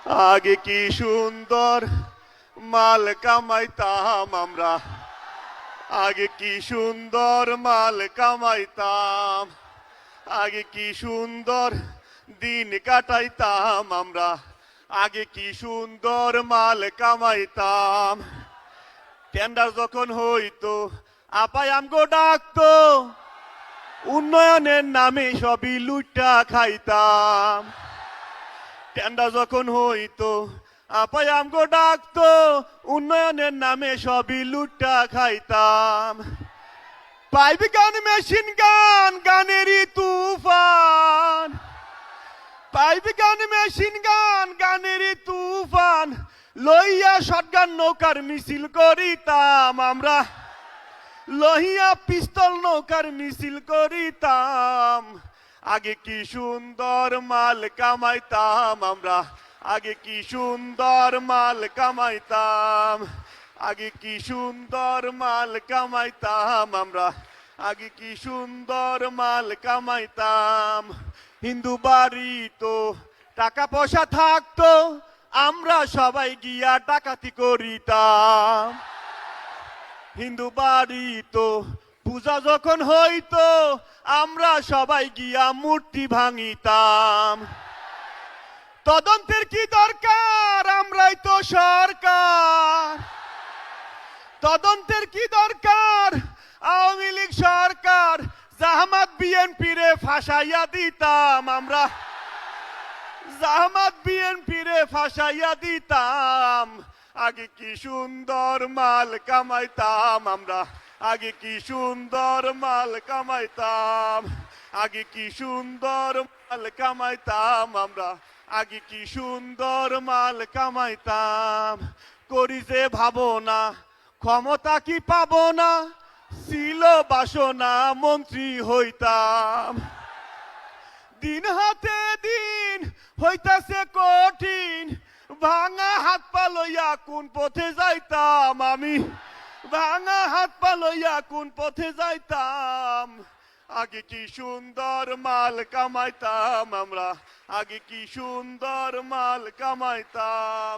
আগে কি সুন্দর মাল কামাইতাম আমরা, আগে কি সুন্দর মাল কামাইতাম, আগে কি সুন্দর দিন কাটাইতাম আমরা, আগে কি সুন্দর মাল কামাইতাম। টেন্ডার যখন হইতো আপাই আমগো ডাকতো, উন্নয়নের নামে সবই লুটা খাইতাম। টেন্ডার যখন হইতো আপাই আমগো ডাকতো, উন্নয়নের নামে সবই লুটা খাইতাম। পাইপ গান মেশিন গান গানেরই তুফান, পাইপ গান মেশিন গান গানেরই তুফান, লইয়া শটগান নৌকার মিছিল করিতাম আমরা, লইয়া পিস্তল নৌকার মিছিল করিতাম। আগে কি সুন্দর মাল কামাইতাম আমরা, আগে কি সুন্দর মাল কামাইতাম, আগে কি সুন্দর মাল কামাইতাম আমরা, আগে কি সুন্দর মাল কামাইতাম। হিন্দু বাড়ি তো টাকা পয়সা থাকতো, আমরা সবাই গিয়া ডাকাতি করিতাম। হিন্দু বাড়ি তো পূজা যখন হইতো, আমরা সবাই গিয়া মূর্তি ভাঙিতাম। তদন্তের কি দরকার, আমরাই তো সরকার। তদন্তের কি দরকার, আওয়ামী লীগ সরকার। জামাত বিএনপি রে ফাঁসাইয়া দিতাম আমরা, জামাত বিএনপি রে ফাঁসাইয়া দিতাম। আগে কি সুন্দর মাল কামাইতাম আমরা, আগে কি সুন্দর মাল কামাইতাম, আগে কি সুন্দর মাল কামাইতাম আমরা, আগে কি সুন্দর মাল কামাইতাম। করি যে ভাবনা ক্ষমতা কি পাবো না, ছিল বাসনা মন্ত্রী হইতাম। দিন হাতে দিন হইতাছে কঠিন, ভাঙা হাত পা লইয়া কোন পথে যাইতাম আমি, ভাঙা হাত পা লইয়া কোন পথে যাইতাম। আগে কি সুন্দর মাল কামাইতাম আমরা, আগে কি সুন্দর মাল কামাইতাম,